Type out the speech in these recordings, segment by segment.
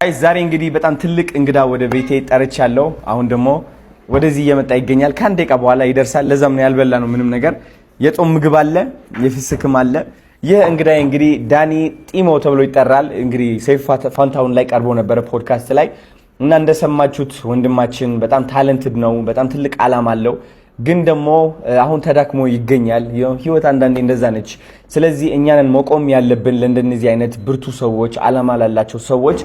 አይ ዛሬ እንግዲህ በጣም ትልቅ እንግዳ ወደ ቤቴ ጠርቻለሁ። አሁን ደግሞ ወደዚህ እየመጣ ይገኛል። ከአንድ ደቂቃ በኋላ ይደርሳል። ለዛም ነው ያልበላ ነው ምንም ነገር። የጾም ምግብ አለ፣ የፍስክም አለ። ይህ እንግዳይ እንግዲህ ዳኒ ጢሞ ተብሎ ይጠራል። እንግዲህ ሰይፉ ፋንታሁን ላይ ቀርቦ ነበረ ፖድካስት ላይ እና እንደሰማችሁት ወንድማችን በጣም ታለንትድ ነው። በጣም ትልቅ አላማ አለው። ግን ደግሞ አሁን ተዳክሞ ይገኛል። ህይወት አንዳንዴ እንደዛ ነች። ስለዚህ እኛንን መቆም ያለብን ለእንደነዚህ አይነት ብርቱ ሰዎች፣ አላማ ላላቸው ሰዎች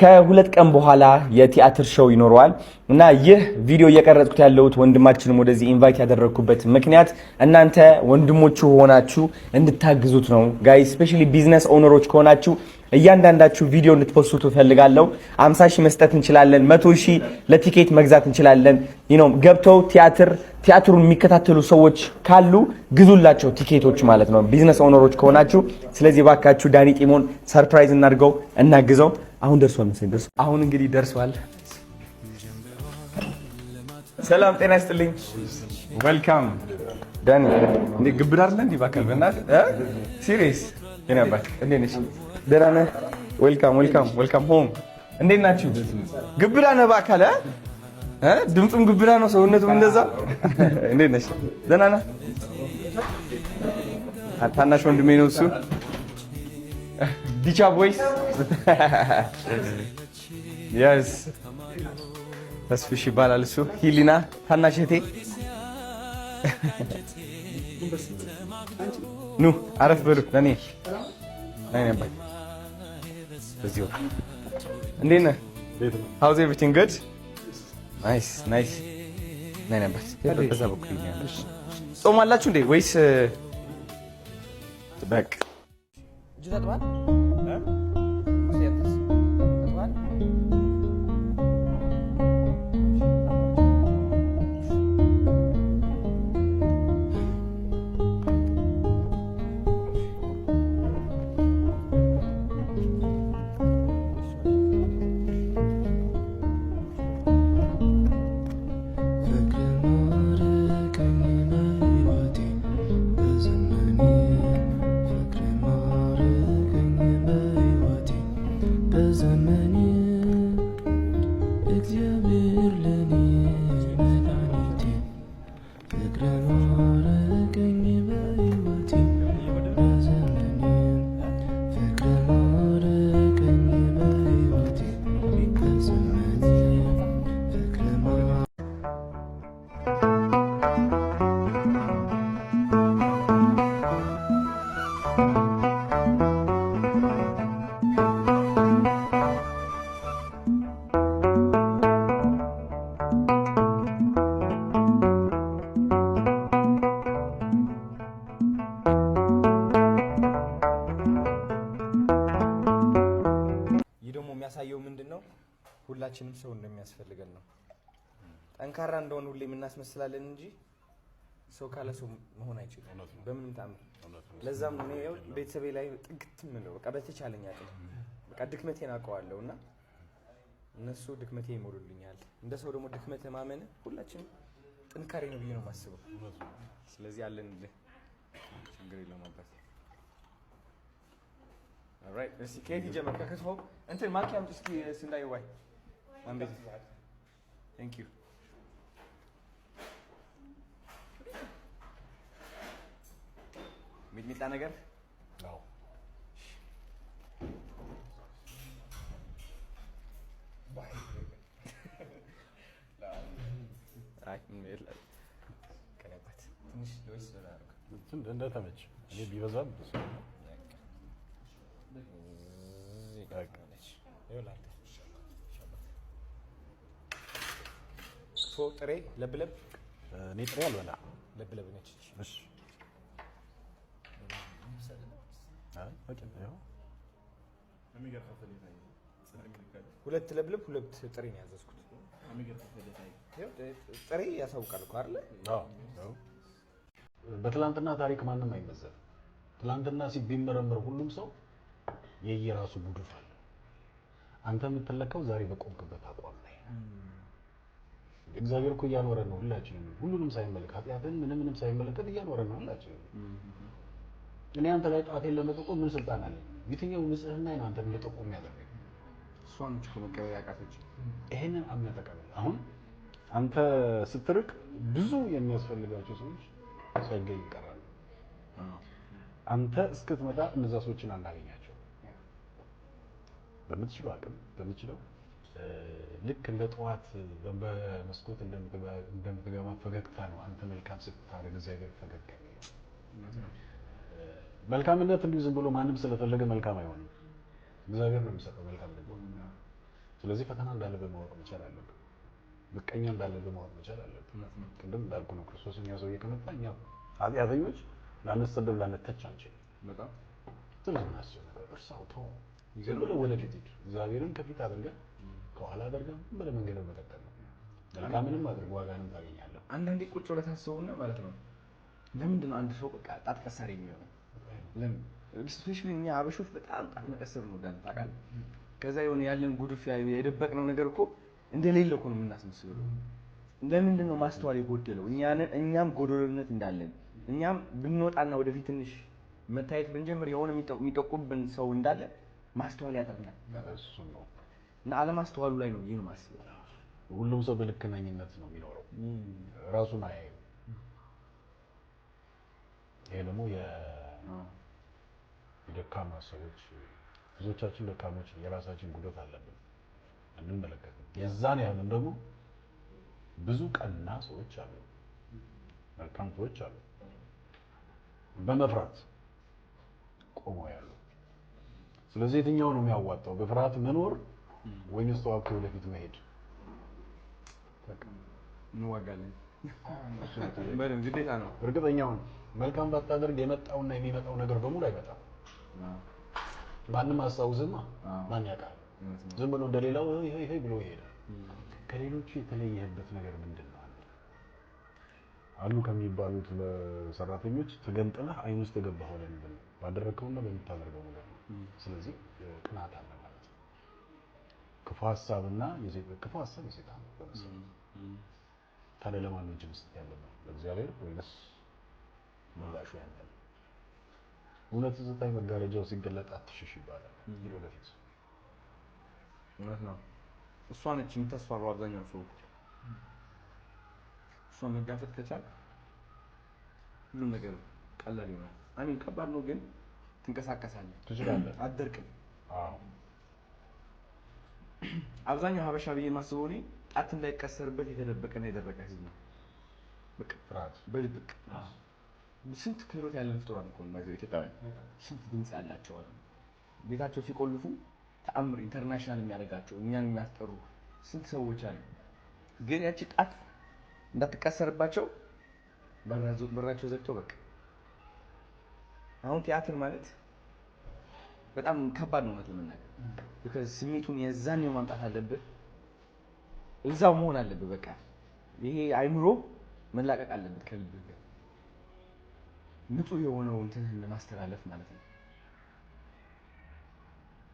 ከሁለት ቀን በኋላ የቲያትር ሾው ይኖረዋል እና ይህ ቪዲዮ እየቀረጽኩት ያለሁት ወንድማችንም ወደዚህ ኢንቫይት ያደረግኩበት ምክንያት እናንተ ወንድሞቹ ሆናችሁ እንድታግዙት ነው። ጋይ ስፔሻሊ ቢዝነስ ኦነሮች ከሆናችሁ እያንዳንዳችሁ ቪዲዮ እንድትፖስቱ ፈልጋለሁ። 50,000 መስጠት እንችላለን። 100,000 ለቲኬት መግዛት እንችላለን። ገብተው ቲያትሩን የሚከታተሉ ሰዎች ካሉ ግዙላቸው ቲኬቶች ማለት ነው፣ ቢዝነስ ኦነሮች ከሆናችሁ። ስለዚህ ባካችሁ ዳኒ ጢሞን ሰርፕራይዝ እናድርገው፣ እናግዘው። አሁን ደርሷል መሰለኝ። አሁን እንግዲህ ደርሷል። ሰላም ጤና ይስጥልኝ። ዌልካም ዳኒ። እንዴ ግብዳ አይደል እንዴ? ባካል በእናትህ ሲሪየስ የነባት እንዴ ነሽ? ደህና ነህ? ዌልካም ሆም። እንዴት ናችሁ? ግብዳ ነህ ባካል ድምፁም ግብዳ ነው፣ ሰውነቱም እንደዛ። እንዴት ነሽ? ደህና ነህ? ታናሽ ወንድሜ ነው እሱ። ዲቻ ቦይስ የስ ተስፍሽ ይባላል እሱ። ሂሊና ታናሽ እህቴ። ኑ አረፍ በሉ። ለኔ ነበር በዚሁ። እንዴት ነህ? ሃውዝ ኤቭሪቲንግ ጉድ? ናይስ ነይ ነበር። በዛ በኩል ይኛለሽ። ጾም አላችሁ እንዴ ወይስ በቃ እጅ ታጥባል? የሚያሳየው ምንድነው? ሁላችንም ሰው እንደሚያስፈልገን ነው። ጠንካራ እንደሆነ ሁሌ የምናስመስላለን እንጂ ሰው ካለ ሰው መሆን አይችልም በምንም ተአምር። ለዛም ነው እኔ ቤተሰቤ ላይ ጥግት ምለው በቃ በተቻለኝ አቅም በቃ ድክመቴን አውቀዋለሁና እነሱ ድክመቴ ይሞሉልኛል። እንደ ሰው ደግሞ ድክመት ማመን ሁላችንም ጥንካሬ ነው ብዬ ነው የማስበው። ስለዚህ አለን ችግር የለውም አባት። alright let's see ከየት ይጀምር? ከከትፎ እንትን ማኪያም እስኪ ስንዳይ ዋይ አንዴት thank you ሚጥሚጣ ነገር አዎ አይ ምን ከነባት ትንሽ ሎይስ ዘራክ እንደተመች እኔ ቢበዛም ጥሬ ለብለብ እኔ ጥሬ አልበላ ለብለብ ነች። እሺ ሁለት ለብለብ ሁለት ጥሬ ነው ያዘዝኩት። ጥሬ ያሳውቃል እኮ አይደል? አዎ። በትላንትና ታሪክ ማንም አይመዘንም። ትላንትና ሲቢመረመር ሁሉም ሰው የየራሱ ጉድፍ አለ። አንተ የምትለካው ዛሬ በቆምክበት አቋም ላይ። እግዚአብሔር እኮ እያኖረን ነው ሁላችንም፣ ሁሉንም ሳይመለከት ኃጢአትን ምንም ሳይመለከት እያኖረን ነው ሁላችንም። እኔ አንተ ላይ ጣቴን ለመጠቆም ምን ስልጣን አለኝ? የትኛው ንጽህና ነው አንተ ለጠቆም ያደረገኝ? እሱ እሷን እኮ መቀበል ያቃተች። ይሄንን አምነህ ተቀበል። አሁን አንተ ስትርቅ ብዙ የሚያስፈልጋቸው ሰዎች ሳይገኝ ይቀራሉ። አንተ እስክትመጣ እነዛ ሰዎችን አናገኛቸው። በምትችለው አቅም በምትችለው ልክ እንደ ጠዋት በመስኮት እንደምትገባ ፈገግታ ነው። አንተ መልካም ስታደርግ እግዚአብሔር ፈገግ ይላል። መልካምነት እንዲሁ ዝም ብሎ ማንም ስለፈለገ መልካም አይሆንም። እግዚአብሔር ነው የሚሰጠው መልካም ነገር። ስለዚህ ፈተና እንዳለብህ ማወቅ መቻል አለብህ። ምቀኛ እንዳለብህ ማወቅ መቻል አለብህ። ቅድም እንዳልኩ ነው ክርስቶስ እኛ ሰውዬ ከመጣ እኛ ኃጢአተኞች ላንሰደብ ላንተች አንችልም። በጣም ትልቅ ናቸው ነገር እርሳው ተው ዝም ብለህ ወደፊት ሂድ። እግዚአብሔርን ከፊት አድርገህ ከኋላ አድርገህ ብለህ መንገድን መቀጠል ነው። መልካምንም አድርግ ዋጋንም ታገኛለህ። አንዳንዴ ቁጭ ብለህ ታስበውና ማለት ነው ለምንድን ነው አንድ ሰው በቃ ጣት ቀሳሪ የሚሆነው? ለምን ስፔሻሊ እኛ አበሾች በጣም ጣት መቀሰር ነው ዳን ታውቃለህ። ከዛ የሆነ ያለን ጉድፍ የደበቅነው ነገር እኮ እንደሌለ እኮ ነው የምናስመስለው። ለምንድን ነው ማስተዋል የጎደለው? እኛም ጎደሎነት እንዳለን እኛም ብንወጣና ወደፊት ትንሽ መታየት ብንጀምር የሆነ የሚጠቁብን ሰው እንዳለ ማስተዋል ያጠርናል። እሱ ነው እና አለማስተዋሉ ላይ ነው ይሄን ማስበው። ሁሉም ሰው በልክነኝነት ነው የሚኖረው፣ ራሱን አያየው። ይሄ ደግሞ የደካማ ሰዎች ብዙዎቻችን ደካሞች የራሳችን ጉዳት አለብን እንመለከት። የዛን ያህልም ደግሞ ብዙ ቀና ሰዎች አሉ፣ መልካም ሰዎች አሉ፣ በመፍራት ቆመው ያሉ። ስለዚህ የትኛው ነው የሚያዋጣው? በፍርሃት መኖር ወይስ ተዋክቶ ወደፊት መሄድ? እንዋጋለን በደም ግዴታ ነው። እርግጠኛው መልካም ባታደርግ የመጣውና የሚመጣው ነገር በሙሉ አይመጣም። ማንም አስታውስማ ማን ያውቃል? ዝም ብሎ እንደሌላው ይሄ ብሎ ይሄዳል። ከሌሎቹ የተለየህበት ነገር ምንድን ነው? አሉ ከሚባሉት ሰራተኞች ተገንጥለህ አይን ውስጥ የገባኸው ለምንድን ነው? ባደረግከውና በምታደርገው ነገር ነው። ስለዚህ ቅናት አለ ማለት ነው። ክፉ ሀሳብና ክፉ ሀሳብ የሰይጣን ነው በመሰለኝ። ታዲያ ለማን ነው እጅ መስጠት ያለብን? ለእግዚአብሔር ወይስ ምላሹ ያንተ ነው? እውነት ዘጣኝ መጋረጃው ሲገለጥ አትሽሽ ይባላል። ሂድ ወደፊት። እውነት ነው። እሷ ነች የምታስፈራው አብዛኛው ሰው። እሷን መጋፈጥ ከቻል ሁሉም ነገር ቀላል ይሆናል። አሚን ከባድ ነው ግን ትንቀሳቀሳለህ፣ ትችላለህ፣ አትደርቅም። አብዛኛው ሀበሻ ብዬ የማስበው እኔ ጣት እንዳይቀሰርበት የተደበቀና የደረቀ ህዝብ ነው። በቃ ፍርሃት በድብቅ ስንት ክህሎት ያለን ፍጡራን እኮ ነው ኢትዮጵያውያን። ስንት ድምፅ ያላቸው ቤታቸው ሲቆልፉ ተአምር ኢንተርናሽናል የሚያደርጋቸው እኛን የሚያስጠሩ ስንት ሰዎች አሉ። ግን ያቺ ጣት እንዳትቀሰርባቸው በራቸው ዘግተው በቃ። አሁን ቲያትር ማለት በጣም ከባድ ነው ማለት ለመናገር። because ስሜቱን የዛኔው ማምጣት አለብህ፣ እዛው መሆን አለብህ። በቃ ይሄ አይምሮ መላቀቅ አለበት ከልብህ ጋር ንጹህ የሆነው እንትንህን ለማስተላለፍ ማለት ነው።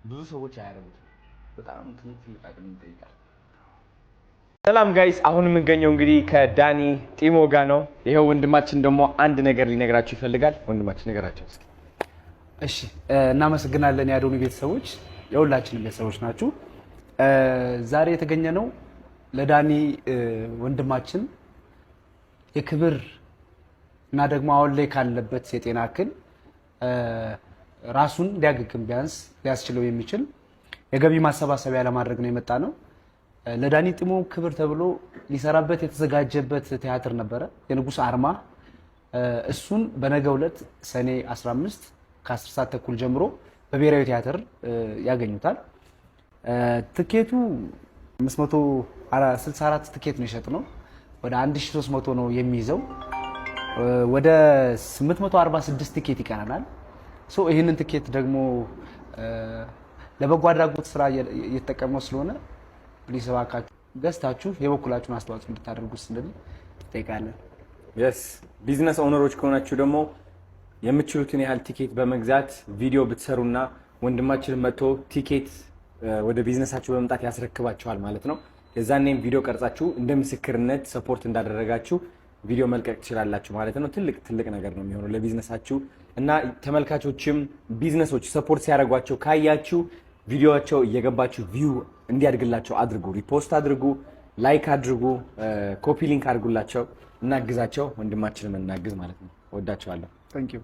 ብዙ ሰዎች አያረጉት። በጣም ትልቅ አቅም ይጠይቃል። ሰላም ጋይስ፣ አሁን የምንገኘው እንግዲህ ከዳኒ ጢሞ ጋር ነው። ይሄው ወንድማችን ደግሞ አንድ ነገር ሊነግራችሁ ይፈልጋል። ወንድማችን ነገራችሁ እስኪ። እሺ፣ እናመሰግናለን የአዶኒ ቤተሰቦች፣ የሁላችንም ቤተሰቦች ናችሁ። ዛሬ የተገኘ ነው ለዳኒ ወንድማችን የክብር እና ደግሞ አሁን ላይ ካለበት የጤና እክል ራሱን ሊያገግም ቢያንስ ሊያስችለው የሚችል የገቢ ማሰባሰቢያ ለማድረግ ነው የመጣ ነው። ለዳኒ ጢሞ ክብር ተብሎ ሊሰራበት የተዘጋጀበት ቲያትር ነበረ፣ የንጉስ አርማ። እሱን በነገው ዕለት ሰኔ 15 ከ10 ሰዓት ተኩል ጀምሮ በብሔራዊ ቲያትር ያገኙታል። ትኬቱ 564 ትኬት ነው የሸጥነው። ወደ 1300 ነው የሚይዘው። ወደ 846 ትኬት ይቀረናል። ይህንን ትኬት ደግሞ ለበጎ አድራጎት ስራ እየተጠቀመው ስለሆነ ፕሊስ እባካችሁ ገዝታችሁ የበኩላችሁን አስተዋጽኦ እንድታደርጉ ስንል እንጠይቃለን። የስ ቢዝነስ ኦነሮች ከሆናችሁ ደግሞ የምትችሉትን ያህል ቲኬት በመግዛት ቪዲዮ ብትሰሩና ወንድማችን መጥቶ ቲኬት ወደ ቢዝነሳችሁ በመምጣት ያስረክባችኋል ማለት ነው። የዛኔም ቪዲዮ ቀርጻችሁ እንደ ምስክርነት ሰፖርት እንዳደረጋችሁ ቪዲዮ መልቀቅ ትችላላችሁ ማለት ነው። ትልቅ ነገር ነው የሚሆነው ለቢዝነሳችሁ እና ተመልካቾችም ቢዝነሶች ሰፖርት ሲያደርጓቸው ካያችሁ ቪዲዮቸው እየገባችሁ ቪው እንዲያድግላቸው አድርጉ። ሪፖስት አድርጉ፣ ላይክ አድርጉ፣ ኮፒ ሊንክ አድርጉላቸው። እናግዛቸው፣ ወንድማችንን እናግዝ ማለት ነው። ወዳቸዋለሁ። ታንክ ዩ